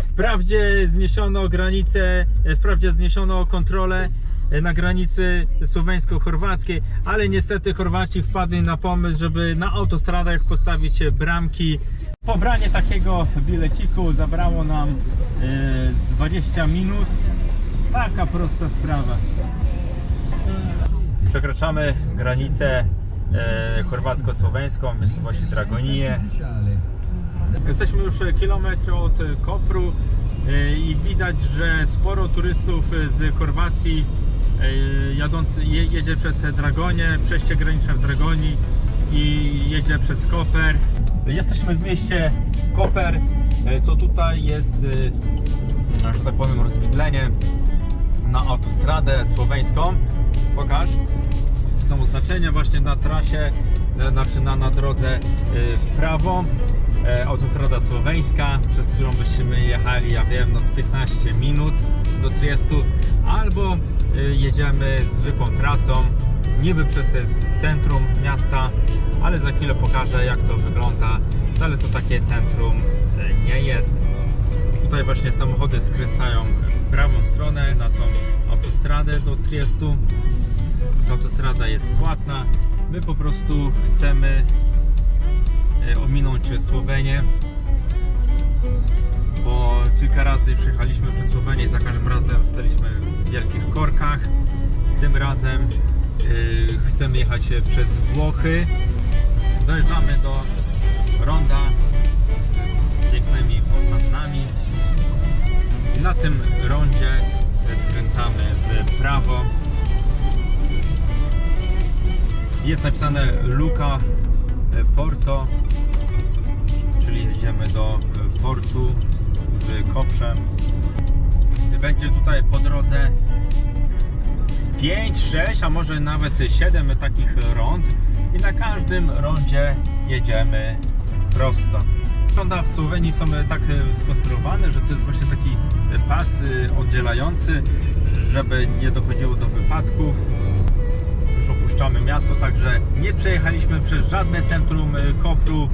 Wprawdzie zniesiono granicę, wprawdzie zniesiono kontrolę na granicy słoweńsko-chorwackiej, ale niestety Chorwaci wpadli na pomysł, żeby na autostradach postawić bramki. Pobranie takiego bileciku zabrało nam 20 minut. Taka prosta sprawa. Przekraczamy granicę chorwacko-słoweńską w miejscowości Dragonije. Jesteśmy już kilometr od Kopru i widać, że sporo turystów z Chorwacji jedzie przez Dragonię, przejście graniczne w Dragonii i jedzie przez Koper. Jesteśmy w mieście Koper, to tutaj jest, że tak powiem, rozwidlenie na autostradę słoweńską. Pokaż. To są oznaczenia właśnie na trasie, znaczy na drodze w prawo. Autostrada słoweńska, przez którą byśmy jechali, ja wiem, no z 15 minut do Triestu, albo jedziemy zwykłą trasą, niby przez centrum miasta, ale za chwilę pokażę, jak to wygląda. Wcale to takie centrum nie jest. Tutaj właśnie samochody skręcają w prawą stronę na tą autostradę do Triestu. Ta autostrada jest płatna. My po prostu chcemy ominąć Słowenię, bo kilka razy już jechaliśmy przez Słowenię i za każdym razem staliśmy w wielkich korkach. Tym razem chcemy jechać przez Włochy. Dojeżdżamy do ronda z pięknymi fontannami i na tym rondzie skręcamy w prawo. Jest napisane Luka Porto, czyli jedziemy do portu w Koprze. Będzie tutaj po drodze z 5, 6, a może nawet 7 takich rond i na każdym rondzie jedziemy prosto. Ronda w Słowenii są tak skonstruowane, że to jest właśnie taki pas oddzielający, żeby nie dochodziło do wypadków. Już opuszczamy miasto, także nie przejechaliśmy przez żadne centrum Kopru,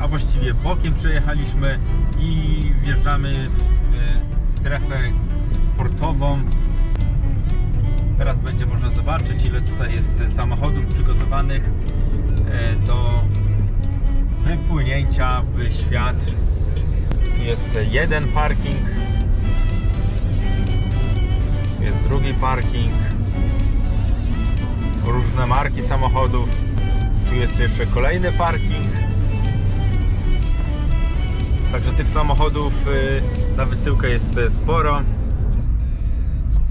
a właściwie bokiem przejechaliśmy i wjeżdżamy w strefę portową. Teraz będzie można zobaczyć, ile tutaj jest samochodów przygotowanych do wypłynięcia w świat. Tu jest jeden parking, tu jest drugi parking, różne marki samochodów, tu jest jeszcze kolejny parking. Także tych samochodów na wysyłkę jest sporo.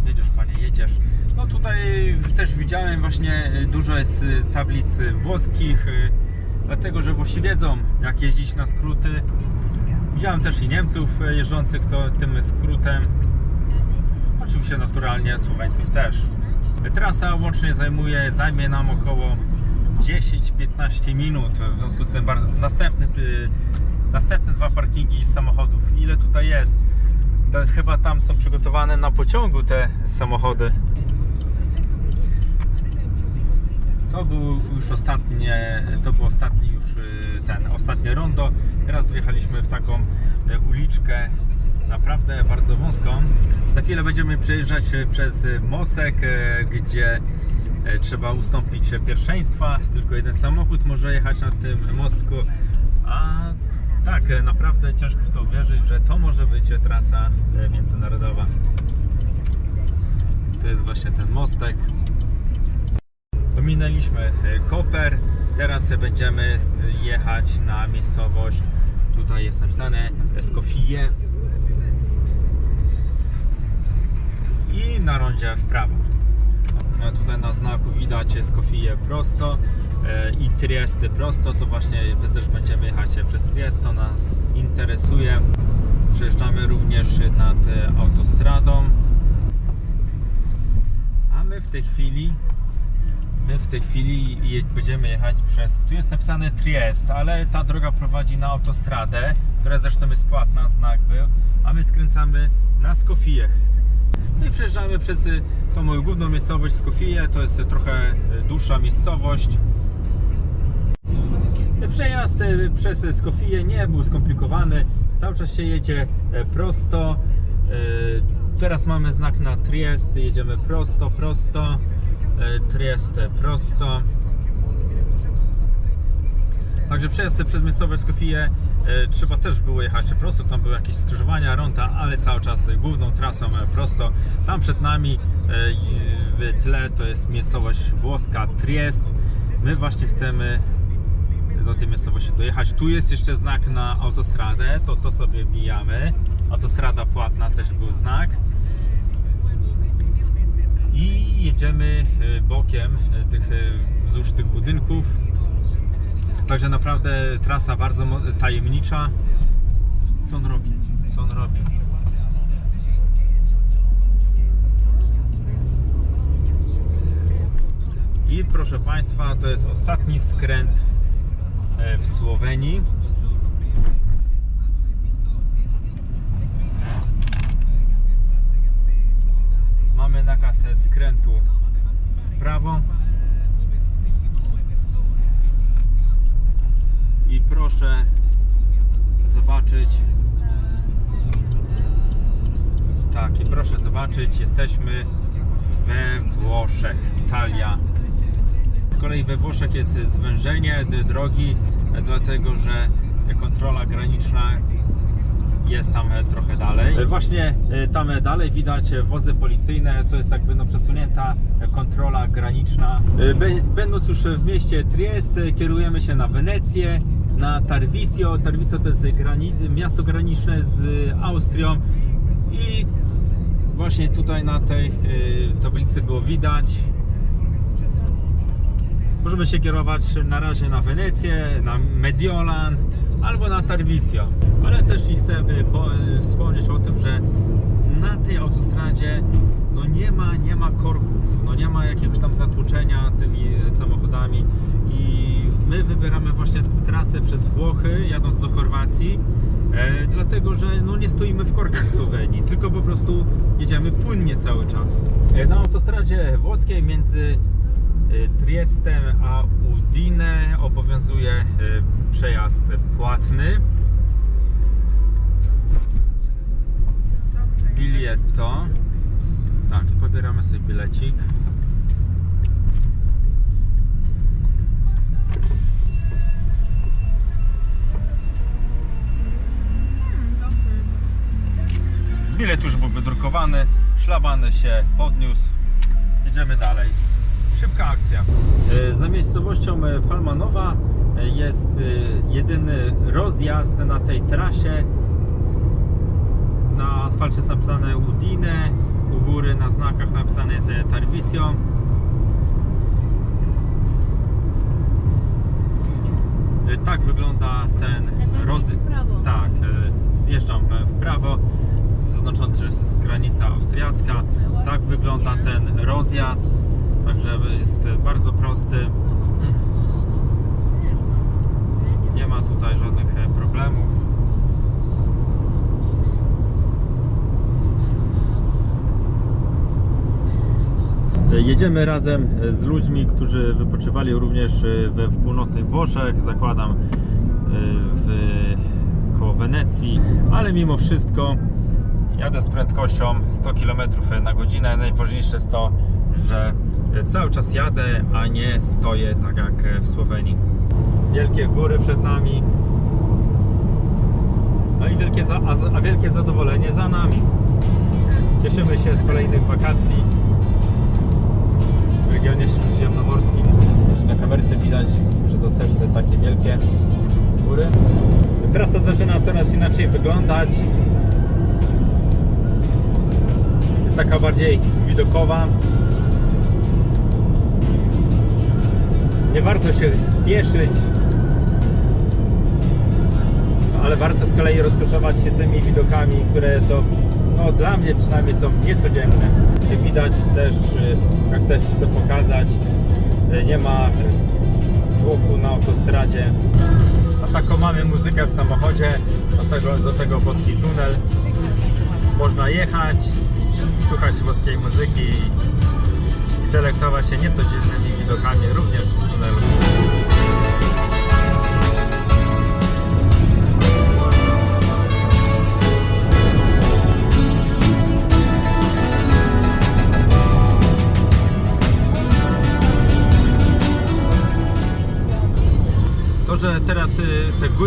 Jedziesz, panie, jedziesz. No tutaj też widziałem właśnie dużo jest tablic włoskich, dlatego że Włosi wiedzą, jak jeździć na skróty. Widziałem też i Niemców jeżdżących tym skrótem. Oczywiście naturalnie Słoweńców też. Trasa łącznie zajmie nam około 10-15 minut. W związku z tym następne dwa parkingi samochodów. Ile tutaj jest? Chyba tam są przygotowane na pociągu te samochody. To był już ostatnie rondo. Teraz wjechaliśmy w taką uliczkę naprawdę bardzo wąską. Za chwilę będziemy przejeżdżać przez mostek, gdzie trzeba ustąpić pierwszeństwa. Tylko jeden samochód może jechać na tym mostku. A tak, naprawdę ciężko w to uwierzyć, że to może być trasa międzynarodowa. To jest właśnie ten mostek. Ominęliśmy Koper. Teraz będziemy jechać na miejscowość. Tutaj jest napisane Skofije. I na rondzie w prawo. Tutaj na znaku widać Skofije prosto i Trieste prosto. To właśnie też będziemy jechać przez Trieste. To nas interesuje. Przejeżdżamy również nad autostradą. A my w tej chwili będziemy jechać przez... Tu jest napisane Trieste, ale ta droga prowadzi na autostradę, która zresztą jest płatna, znak był. A my skręcamy na Skofije. No i przejeżdżamy przez tą moją główną miejscowość Skofije. To jest trochę dłuższa miejscowość. Przejazd przez Skofije nie był skomplikowany. cały czas się jedzie prosto. Teraz mamy znak na Triest, jedziemy prosto, Trieste prosto. Także przejazd przez miejscowe Skofije trzeba też było jechać prosto, tam były jakieś skrzyżowania, ronda, ale cały czas główną trasą prosto. Tam przed nami w tle to jest miejscowość włoska Triest. My właśnie chcemy do tej miejscowości dojechać. Tu jest jeszcze znak na autostradę, to sobie wbijamy. Autostrada płatna, też był znak. I jedziemy bokiem wzdłuż tych budynków. Także naprawdę trasa bardzo tajemnicza. Co on robi? Co on robi? I proszę Państwa, to jest ostatni skręt w Słowenii. Mamy nakaz skrętu w prawo. I proszę zobaczyć. Tak, i proszę zobaczyć, jesteśmy we Włoszech, Italia. Z kolei we Włoszech jest zwężenie drogi, dlatego że kontrola graniczna jest tam trochę dalej. Właśnie tam dalej widać wozy policyjne, to jest jakby przesunięta kontrola graniczna. Będąc już w mieście Triest, kierujemy się na Wenecję, na Tarvisio. Tarvisio to jest miasto graniczne z Austrią i właśnie tutaj na tej tablicy było widać. Możemy się kierować na razie na Wenecję, na Mediolan albo na Tarvisio. Ale też chcę wspomnieć o tym, że na tej autostradzie no nie ma korków, no nie ma jakiegoś tam zatłoczenia tymi samochodami i my wybieramy właśnie trasę przez Włochy, jadąc do Chorwacji, dlatego że no nie stoimy w korkach w Słowenii, tylko po prostu jedziemy płynnie cały czas. Na autostradzie włoskiej między Triestem a Udine obowiązuje przejazd płatny. Biletto. Tak, pobieramy sobie bilecik. Bilet już był wydrukowany, szlaban się podniósł. Jedziemy dalej. Szybka akcja. Za miejscowością Palmanowa jest jedyny rozjazd na tej trasie. Na asfalcie jest napisane Udine, u góry na znakach napisane jest Tarvisio. Tak wygląda ten rozjazd. Tak, zjeżdżam w prawo. Zaznaczone, że jest granica austriacka. Tak wygląda ten rozjazd. Także jest bardzo prosty. Nie ma tutaj żadnych problemów. Jedziemy razem z ludźmi, którzy wypoczywali również w północnych Włoszech. Zakładam koło Wenecji, ale mimo wszystko jadę z prędkością 100 km na godzinę. Najważniejsze jest to, że cały czas jadę, a nie stoję tak jak w Słowenii. Wielkie góry przed nami. No i wielkie zadowolenie za nami. Cieszymy się z kolejnych wakacji w regionie śródziemnomorskim. Na kamerce widać, że to też te takie wielkie góry. Trasa zaczyna coraz inaczej wyglądać. Jest taka bardziej widokowa. Nie warto się spieszyć, ale warto z kolei rozkoszować się tymi widokami, które są, no dla mnie przynajmniej, są niecodzienne. Widać też, jak też chcę pokazać, nie ma tłoku na autostradzie. A taką mamy muzykę w samochodzie, do tego włoski tunel. Można jechać, słuchać włoskiej muzyki i delektować się niecodziennymi widokami również w tunelu.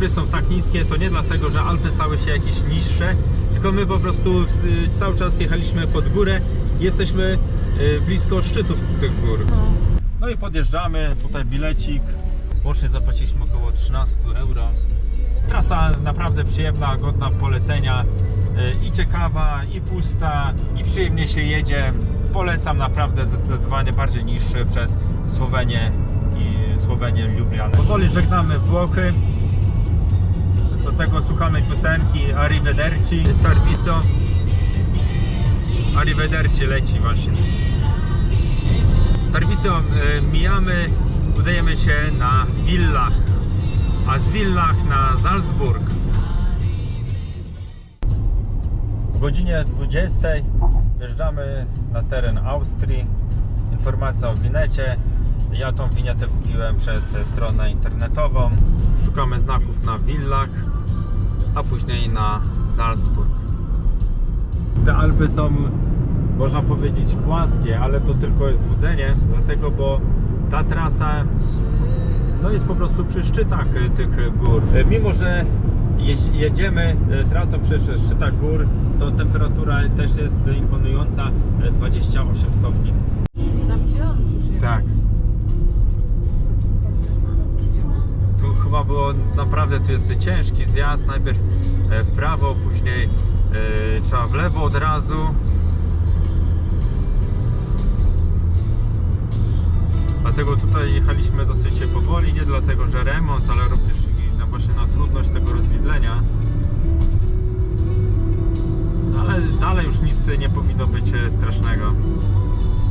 góry są tak niskie, to nie dlatego, że Alpy stały się jakieś niższe, tylko my po prostu cały czas jechaliśmy pod górę i jesteśmy blisko szczytów tych gór. No i podjeżdżamy, tutaj bilecik, łącznie zapłaciliśmy około 13 euro. Trasa naprawdę przyjemna, godna polecenia, i ciekawa, i pusta, i przyjemnie się jedzie. Polecam naprawdę zdecydowanie bardziej niż przez Słowenię i Słowenię Lubianę. Powoli żegnamy Włochy. Do tego słuchamy piosenki Arrivederci, Tarviso. Arrivederci leci właśnie. Tarviso mijamy, udajemy się na Villach, a z Villach na Salzburg. W godzinie 20 wjeżdżamy na teren Austrii. Informacja o winecie. Ja tą winietę kupiłem przez stronę internetową. Szukamy znaków na Villach, a później na Salzburg. Te Alpy są, można powiedzieć, płaskie, ale to tylko jest złudzenie, dlatego, bo ta trasa no, jest po prostu przy szczytach tych gór. Mimo że jedziemy trasą przy szczytach gór, to temperatura też jest imponująca, 28 stopni. Tak. Tu chyba było naprawdę, tu jest ciężki zjazd, najpierw w prawo, później trzeba w lewo od razu. Dlatego tutaj jechaliśmy dosyć powoli, nie dlatego, że remont, ale również właśnie na trudność tego rozwidlenia. Ale dalej już nic nie powinno być strasznego.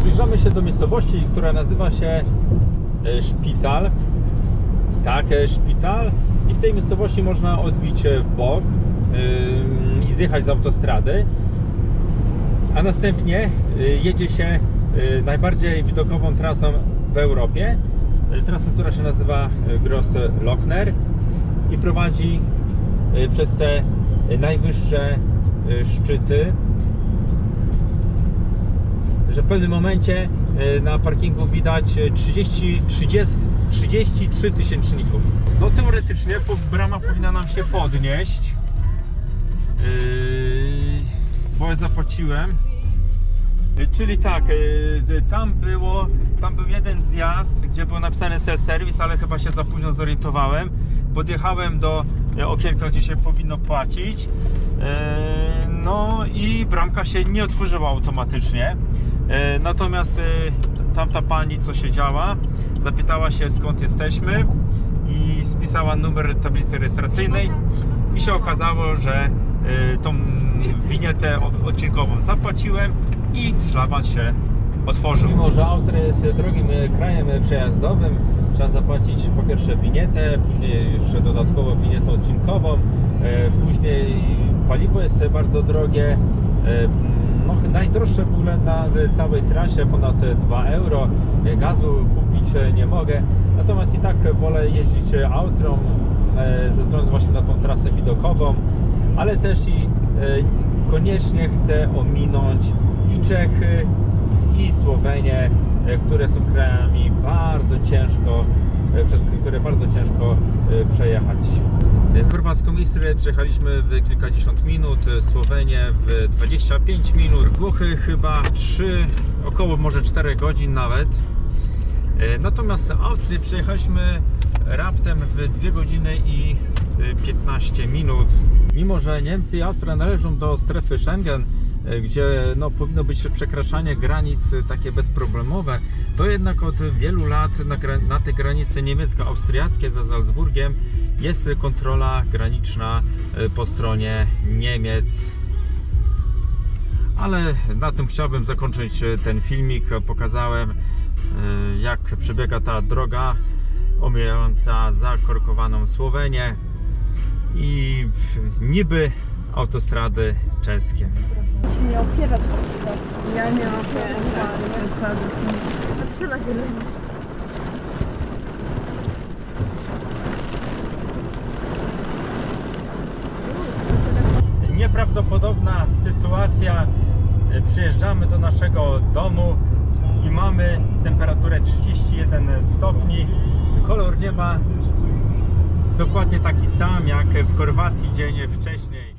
Zbliżamy się do miejscowości, która nazywa się Szpital. Tak, Szpital. I w tej miejscowości można odbić w bok i zjechać z autostrady. A następnie jedzie się najbardziej widokową trasą w Europie. Trasą, która się nazywa Grossglockner i prowadzi przez te najwyższe szczyty, że w pewnym momencie na parkingu widać 33 tysięczników. No teoretycznie brama powinna nam się podnieść, bo ja zapłaciłem. Czyli tak, tam był jeden zjazd, gdzie był napisany self-service, ale chyba się za późno zorientowałem. Podjechałem do okienka, gdzie się powinno płacić, no i bramka się nie otworzyła automatycznie. Natomiast tamta pani, co siedziała, zapytała się, skąd jesteśmy i spisała numer tablicy rejestracyjnej i się okazało, że tą winietę odcinkową zapłaciłem i szlaban się otworzył. Mimo że Austria jest drogim krajem przejazdowym, trzeba zapłacić po pierwsze winietę, później jeszcze dodatkowo winietę odcinkową, później paliwo jest bardzo drogie, no, najdroższe w ogóle na całej trasie, ponad 2 euro. Gazu kupić nie mogę, natomiast i tak wolę jeździć Austrią ze względu właśnie na tą trasę widokową, ale też i koniecznie chcę ominąć i Czechy, i Słowenię, które są krajami bardzo ciężko, przez które bardzo ciężko przejechać. Chorwacką Istrię przejechaliśmy w kilkadziesiąt minut, Słowenię w 25 minut, Włochy chyba 3, około może 4 godzin nawet. Natomiast Austrię przejechaliśmy raptem w 2 godziny i 15 minut. Mimo że Niemcy i Austria należą do strefy Schengen, gdzie no, powinno być przekraczanie granic takie bezproblemowe, to jednak od wielu lat na tej granicy niemiecko-austriackiej za Salzburgiem jest kontrola graniczna po stronie Niemiec. Ale na tym chciałbym zakończyć ten filmik. Pokazałem, jak przebiega ta droga omijająca zakorkowaną Słowenię i niby autostrady czeskie. Się nie opierać o to. Ja nie mam pojęcia, zasady są. A co ty nagrywasz? Nieprawdopodobna sytuacja. Przyjeżdżamy do naszego domu i mamy temperaturę 31 stopni. Kolor nieba dokładnie taki sam jak w Chorwacji dzień wcześniej.